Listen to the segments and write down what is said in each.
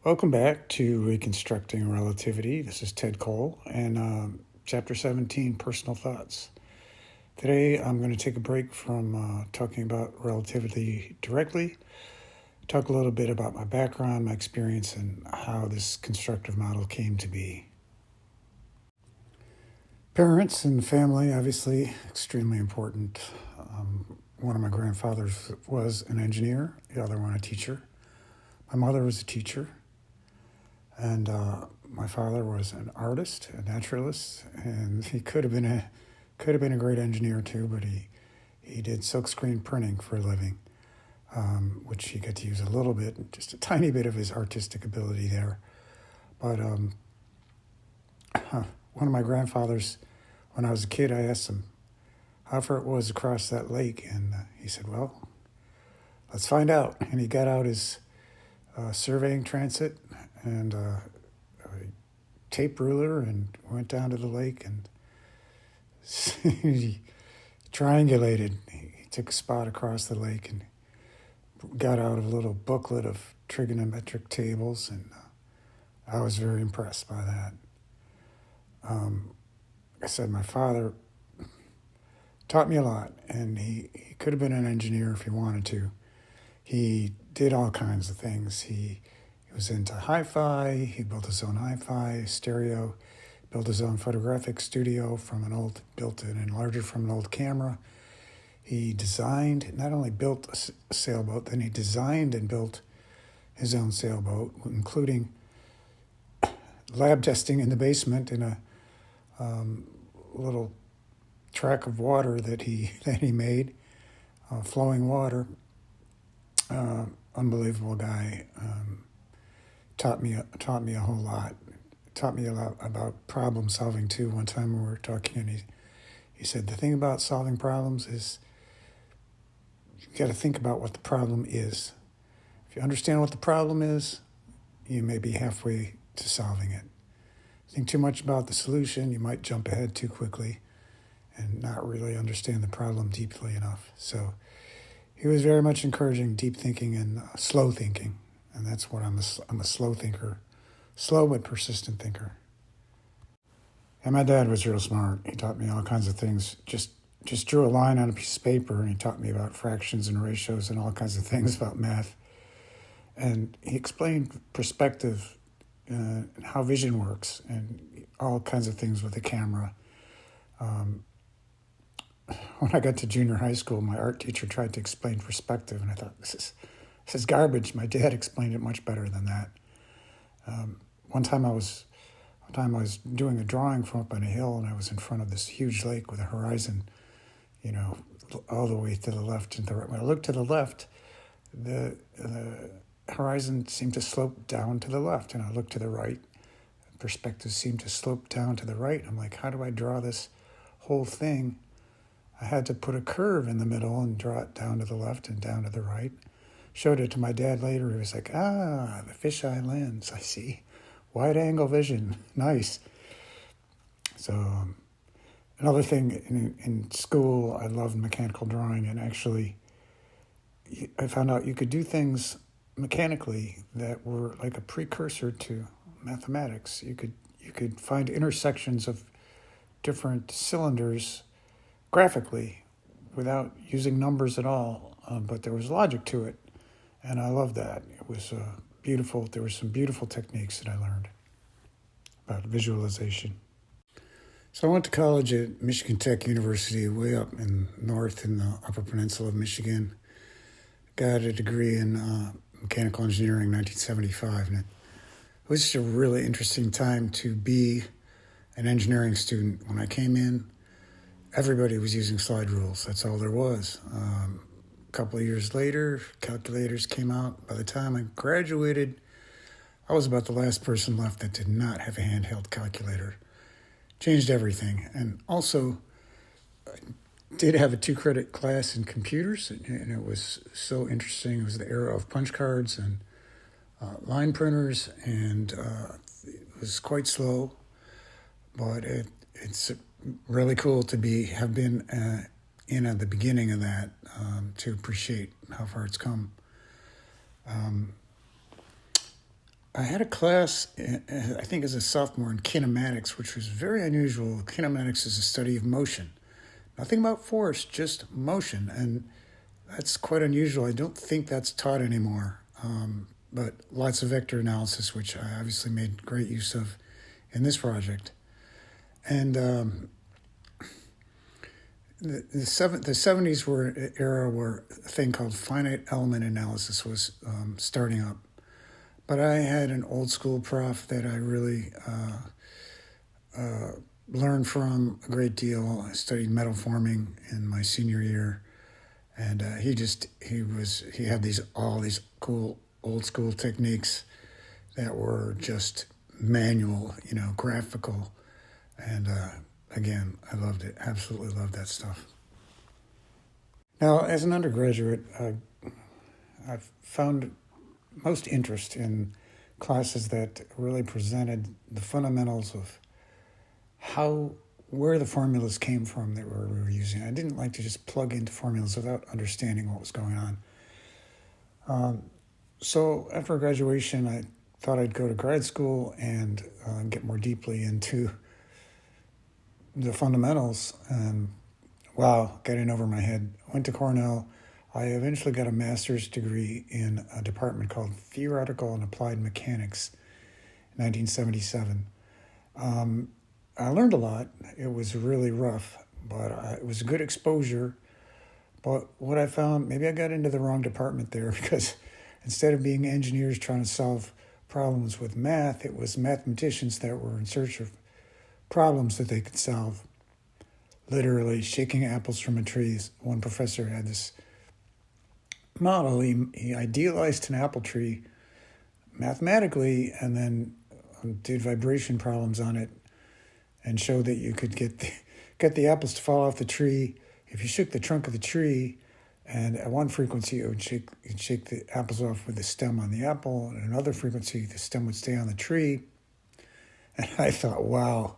Welcome back to Reconstructing Relativity. This is Ted Cole and Chapter 17, Personal Thoughts. Today I'm going to take a break from talking about relativity directly, talk a little bit about my background, my experience, and how this constructive model came to be. Parents and family, obviously, extremely important. One of my grandfathers was an engineer, the other one a teacher. My mother was a teacher. And my father was an artist, a naturalist, and he could have been a great engineer too. But he did silkscreen printing for a living, which he got to use a little bit, just a tiny bit of his artistic ability there. But one of my grandfathers, when I was a kid, I asked him how far it was across that lake, and he said, "Well, let's find out." And he got out his surveying transit and a tape ruler and went down to the lake and he triangulated. He took a spot across the lake and got out a little booklet of trigonometric tables, and I was very impressed by that. Like I said, my father taught me a lot, and he could have been an engineer if he wanted to. He did all kinds of things. He was into hi-fi. He built his own hi-fi stereo, built his own photographic studio built an enlarger from an old camera. He designed, not only built a sailboat, then he designed and built his own sailboat, including lab testing in the basement in a little track of water that he made, flowing water. Unbelievable guy. Taught me a whole lot. Taught me a lot about problem solving too. One time we were talking, and he said the thing about solving problems is you got to think about what the problem is. If you understand what the problem is, you may be halfway to solving it. Think too much about the solution, you might jump ahead too quickly and not really understand the problem deeply enough. So he was very much encouraging deep thinking and slow thinking. And that's what I'm a slow thinker, slow but persistent thinker. And my dad was real smart. He taught me all kinds of things. Just drew a line on a piece of paper, and he taught me about fractions and ratios and all kinds of things about math. And he explained perspective and how vision works and all kinds of things with the camera. When I got to junior high school, my art teacher tried to explain perspective, and I thought, this is garbage. My dad explained it much better than that. One time I was doing a drawing from up on a hill, and I was in front of this huge lake with a horizon, all the way to the left and to the right. When I looked to the left, the horizon seemed to slope down to the left, and I looked to the right. Perspective seemed to slope down to the right. I'm like, how do I draw this whole thing? I had to put a curve in the middle and draw it down to the left and down to the right. Showed it to my dad later. He was like, the fisheye lens, I see. Wide angle vision, nice. So another thing, in school, I loved mechanical drawing, and actually I found out you could do things mechanically that were like a precursor to mathematics. You could find intersections of different cylinders graphically without using numbers at all, but there was logic to it. And I loved that. It was beautiful. There were some beautiful techniques that I learned about visualization. So I went to college at Michigan Tech University, way up north in the Upper Peninsula of Michigan. Got a degree in mechanical engineering in 1975. And it was just a really interesting time to be an engineering student. When I came in, everybody was using slide rules. That's all there was. A couple of years later, calculators came out. By the time I graduated, I was about the last person left that did not have a handheld calculator. Changed everything. And also, I did have a 2-credit class in computers, and it was so interesting. It was the era of punch cards and line printers, and it was quite slow, but it's really cool to have been in at the beginning of that, to appreciate how far it's come. I had a class, I think as a sophomore, in kinematics, which was very unusual. Kinematics is a study of motion. Nothing about force, just motion. And that's quite unusual. I don't think that's taught anymore. But lots of vector analysis, which I obviously made great use of in this project. And the 70s were an era where a thing called finite element analysis was starting up. But I had an old school prof that I really learned from a great deal. I studied metal forming in my senior year, and he had all these cool old school techniques that were just manual, graphical, and again, I loved it. Absolutely loved that stuff. Now, as an undergraduate, I've found most interest in classes that really presented the fundamentals of where the formulas came from that we were using. I didn't like to just plug into formulas without understanding what was going on. So after graduation, I thought I'd go to grad school and get more deeply into the fundamentals. And wow, getting over my head. Went to Cornell. I eventually got a master's degree in a department called Theoretical and Applied Mechanics in 1977. I learned a lot. It was really rough, but it was a good exposure. But what I found, maybe I got into the wrong department there because instead of being engineers trying to solve problems with math, it was mathematicians that were in search of problems that they could solve. Literally shaking apples from a tree. One professor had this model. He idealized an apple tree mathematically and then did vibration problems on it and showed that you could get the apples to fall off the tree if you shook the trunk of the tree, and at one frequency it'd shake the apples off with the stem on the apple, and at another frequency the stem would stay on the tree. And I thought, wow,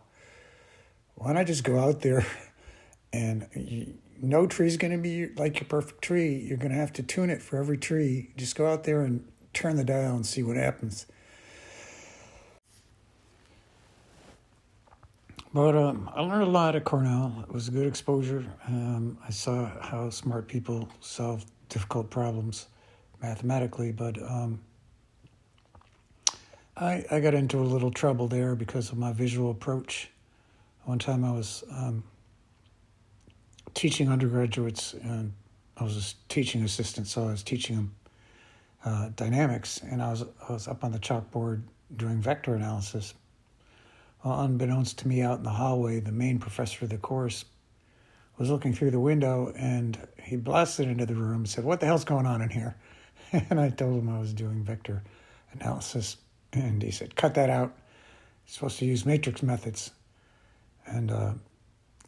why don't I just go out there and no tree's going to be like your perfect tree. You're going to have to tune it for every tree. Just go out there and turn the dial and see what happens. But I learned a lot at Cornell. It was a good exposure. I saw how smart people solve difficult problems mathematically, but I got into a little trouble there because of my visual approach. One time I was teaching undergraduates, and I was a teaching assistant, so I was teaching them dynamics, and I was up on the chalkboard doing vector analysis. Well, unbeknownst to me out in the hallway, the main professor of the course was looking through the window, and he blasted into the room and said, "What the hell's going on in here?" And I told him I was doing vector analysis, and he said, "Cut that out. You're supposed to use matrix methods." And,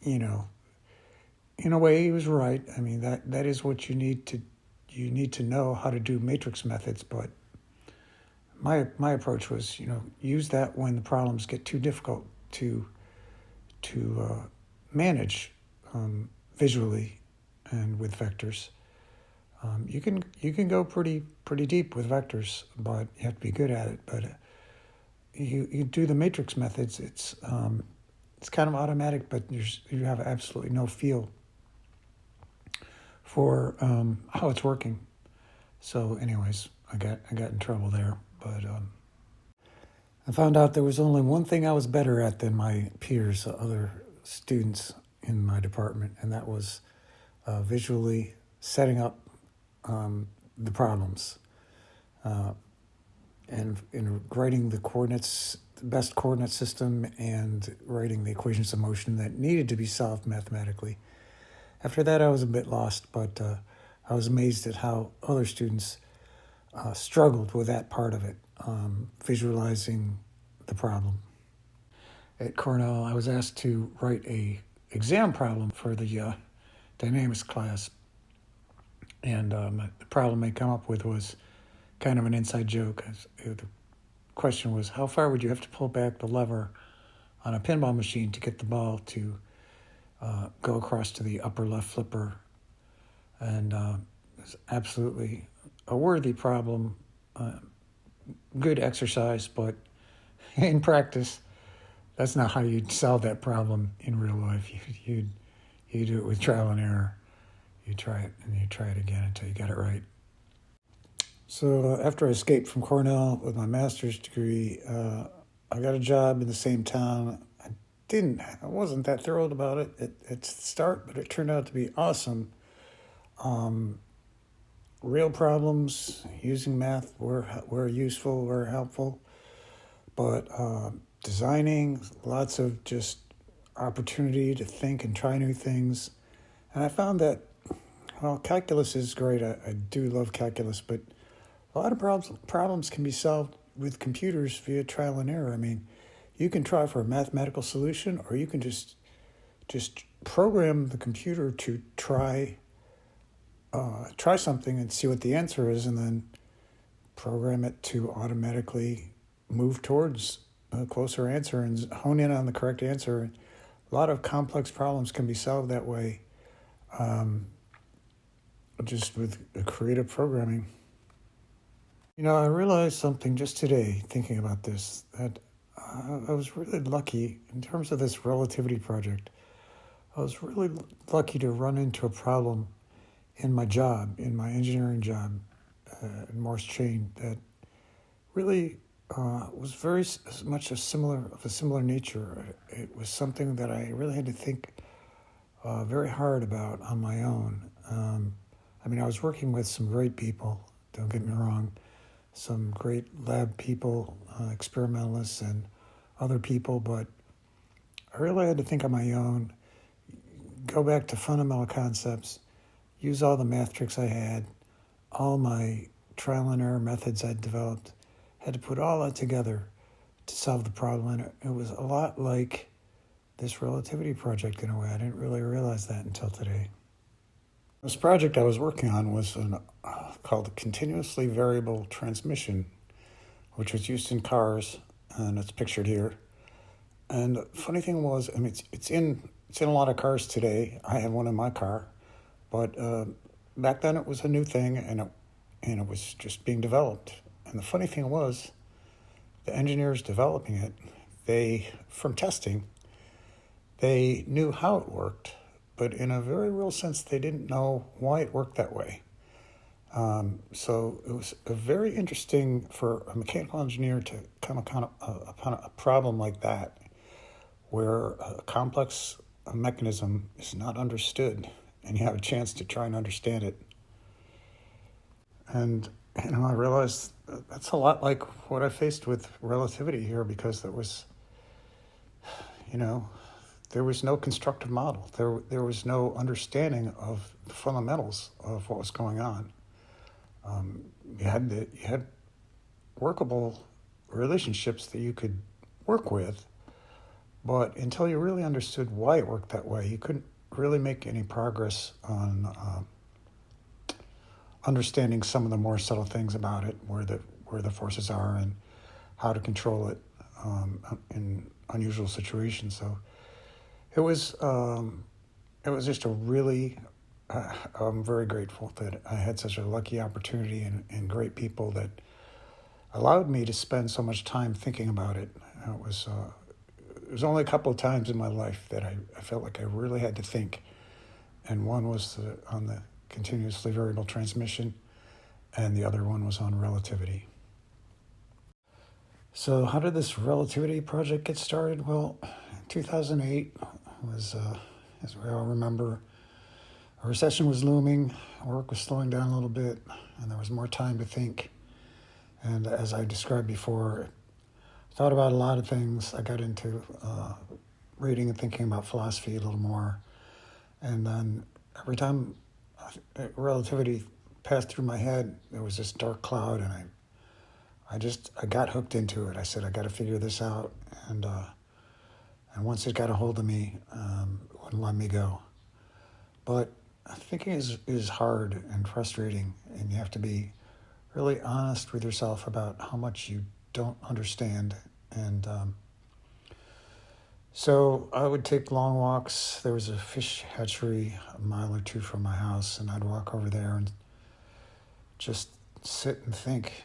in a way, he was right. I mean, that is what you need to know how to do matrix methods, but my approach was, use that when the problems get too difficult to manage visually and with vectors. You can go pretty deep with vectors, but you have to be good at it. But you do the matrix methods. It's kind of automatic, but you have absolutely no feel for how it's working. So, anyways, I got in trouble there. But I found out there was only one thing I was better at than my peers, other students in my department, and that was visually setting up the problems and in writing the coordinates, the best coordinate system, and writing the equations of motion that needed to be solved mathematically. After that, I was a bit lost, but I was amazed at how other students struggled with that part of it, visualizing the problem. At Cornell, I was asked to write a exam problem for the dynamics class, and the problem I come up with was kind of an inside joke. The question was, how far would you have to pull back the lever on a pinball machine to get the ball to go across to the upper left flipper? And it's absolutely a worthy problem, good exercise, but in practice, that's not how you'd solve that problem in real life. You do it with trial and error. You try it and you try it again until you got it right. So after I escaped from Cornell with my master's degree, I got a job in the same town. I wasn't that thrilled about it at the start, but it turned out to be awesome. Real problems using math were useful, were helpful, but designing, lots of just opportunity to think and try new things. And I found that, well, calculus is great. I do love calculus, but a lot of problems can be solved with computers via trial and error. I mean, you can try for a mathematical solution, or you can just program the computer to try something and see what the answer is, and then program it to automatically move towards a closer answer and hone in on the correct answer. A lot of complex problems can be solved that way, just with creative programming. I realized something just today thinking about this, that I was really lucky in terms of this relativity project. I was really lucky to run into a problem in my job, in my engineering job in Morse Chain, that really was very much of a similar nature. It was something that I really had to think very hard about on my own. I was working with some great people, don't get me wrong, some great lab people, experimentalists and other people, but I really had to think on my own, go back to fundamental concepts, use all the math tricks I had, all my trial and error methods I'd developed, had to put all that together to solve the problem. And it was a lot like this relativity project in a way. I didn't really realize that until today. This project I was working on was called a continuously variable transmission, which was used in cars, and it's pictured here. And the funny thing was, it's in a lot of cars today. I have one in my car, but back then it was a new thing, and it was just being developed. And the funny thing was, the engineers developing it, from testing, they knew how it worked, but in a very real sense, they didn't know why it worked that way. So it was very interesting for a mechanical engineer to come upon a problem like that, where a complex mechanism is not understood, and you have a chance to try and understand it. And I realized that's a lot like what I faced with relativity here, because there was no constructive model. There was no understanding of the fundamentals of what was going on. You had workable relationships that you could work with, but until you really understood why it worked that way, you couldn't really make any progress on understanding some of the more subtle things about it, where the forces are and how to control it in unusual situations. So it was just a really, I'm very grateful that I had such a lucky opportunity and great people that allowed me to spend so much time thinking about it. It was only a couple of times in my life that I felt like I really had to think, and one was on the continuously variable transmission, and the other one was on relativity. So how did this relativity project get started? Well, 2008 was, as we all remember, a recession was looming, work was slowing down a little bit, and there was more time to think. And as I described before, I thought about a lot of things. I got into reading and thinking about philosophy a little more. And then every time relativity passed through my head, there was this dark cloud, and I got hooked into it. I said, I got to figure this out. And once it got a hold of me, it wouldn't let me go. But thinking is hard and frustrating, and you have to be really honest with yourself about how much you don't understand. And so I would take long walks. There was a fish hatchery a mile or two from my house, and I'd walk over there and just sit and think.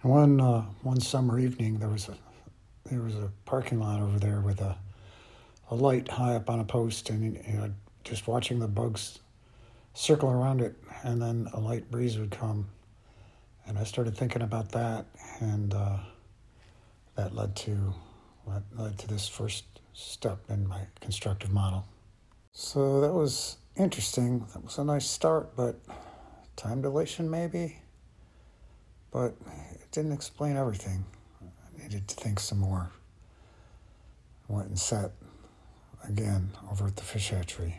And one summer evening, there was a parking lot over there with a light high up on a post, and just watching the bugs circle around it, and then a light breeze would come, and I started thinking about that, and that led to this first step in my constructive model. So that was interesting. That was a nice start, but time dilation maybe, but it didn't explain everything. I needed to think some more. I went and sat again over at the fish hatchery.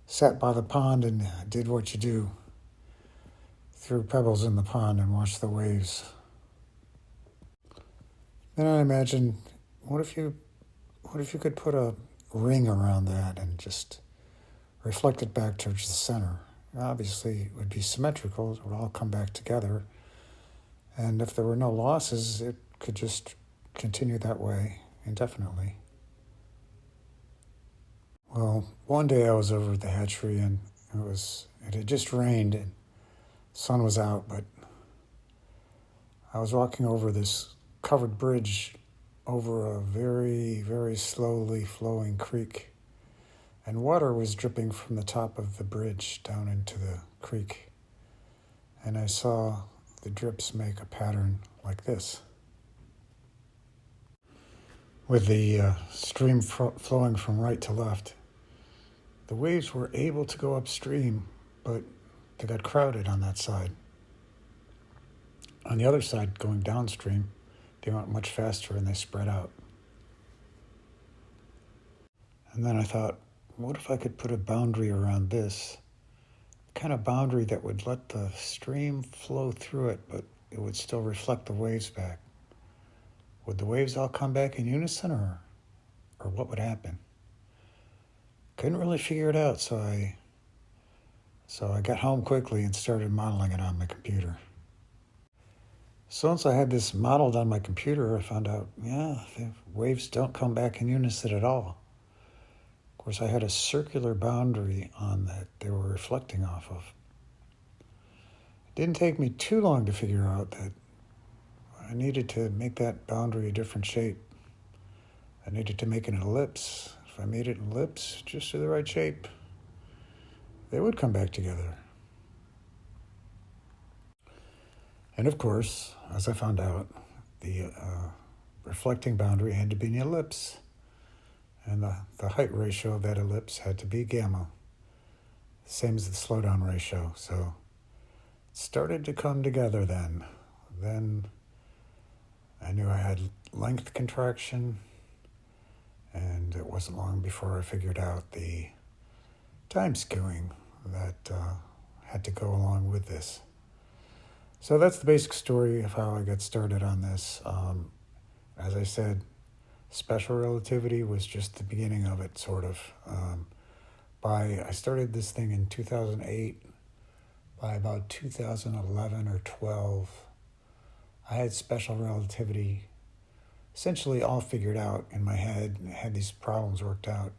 Sat by the pond and did what you do. Threw pebbles in the pond and watched the waves. Then I imagined, what if you could put a ring around that and just reflect it back towards the center? Obviously, it would be symmetrical. It would all come back together. And if there were no losses, it could just continue that way indefinitely. Well, one day I was over at the hatchery, and it had just rained and the sun was out, but I was walking over this covered bridge over a very, very slowly flowing creek, and water was dripping from the top of the bridge down into the creek. And I saw the drips make a pattern like this, with the stream flowing from right to left. The waves were able to go upstream, but they got crowded on that side. On the other side, going downstream, they went much faster and they spread out. And then I thought, what if I could put a boundary around this? Kind of boundary that would let the stream flow through it, but it would still reflect the waves back. Would the waves all come back in unison, or what would happen? Couldn't really figure it out, so I got home quickly and started modeling it on my computer. So once I had this modeled on my computer, I found out, the waves don't come back in unison at all. Of course, I had a circular boundary on that they were reflecting off of. It didn't take me too long to figure out that I needed to make that boundary a different shape. I needed to make it an ellipse. If I made it an ellipse, just to the right shape, they would come back together. And of course, as I found out, the reflecting boundary had to be an ellipse, and the height ratio of that ellipse had to be gamma, same as the slowdown ratio. So it started to come together then. Then I knew I had length contraction, and it wasn't long before I figured out the time skewing that had to go along with this. So that's the basic story of how I got started on this. As I said, special relativity was just the beginning of it, sort of. I started this thing in 2008. By about 2011 or 12, I had special relativity essentially all figured out in my head, and had these problems worked out.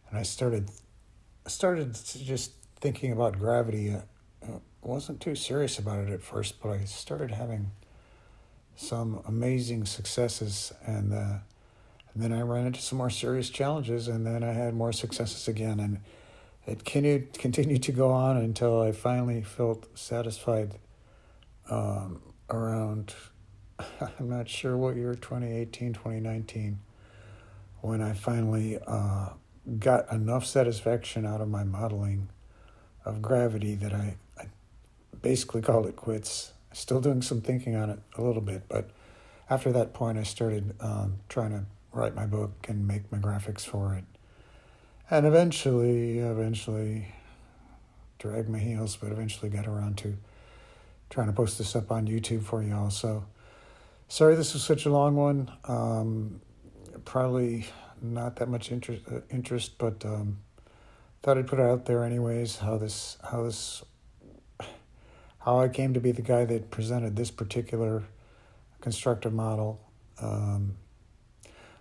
And I started just thinking about gravity. Wasn't too serious about it at first, but I started having some amazing successes, and then I ran into some more serious challenges, and then I had more successes again, and it continued to go on until I finally felt satisfied around, I'm not sure what year, 2018, 2019, when I finally got enough satisfaction out of my modeling of gravity that I basically called it quits. Still doing some thinking on it a little bit, but after that point I started trying to write my book and make my graphics for it. And eventually dragged my heels, but eventually got around to trying to post this up on YouTube for y'all. So sorry this was such a long one. Probably not that much interest, but thought I'd put it out there anyways, how I came to be the guy that presented this particular constructive model.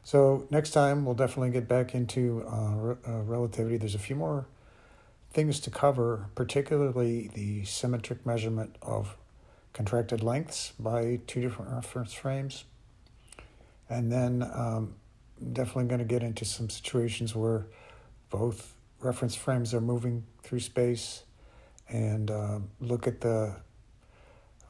So next time we'll definitely get back into relativity. There's a few more things to cover, particularly the symmetric measurement of contracted lengths by two different reference frames. And then definitely going to get into some situations where both reference frames are moving through space, and look at the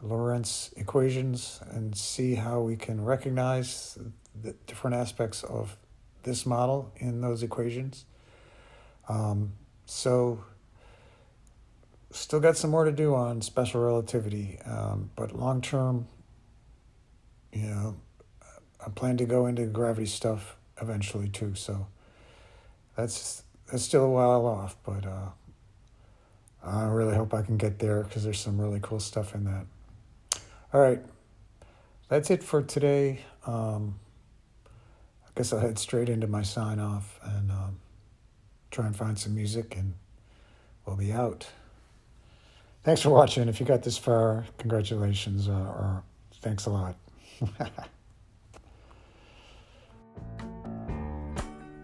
Lorentz equations and see how we can recognize the different aspects of this model in those equations. So still got some more to do on special relativity, but long term, I plan to go into gravity stuff eventually too. So that's still a while off, but I really hope I can get there because there's some really cool stuff in that. All right, that's it for today. I guess I'll head straight into my sign off and try and find some music, and we'll be out. Thanks for watching. If you got this far, congratulations, or thanks a lot.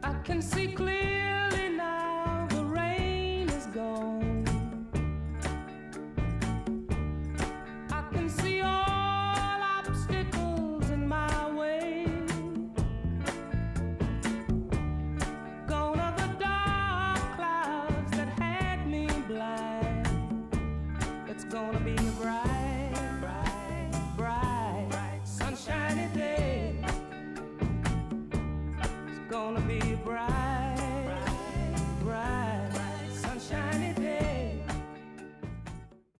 I can see clear.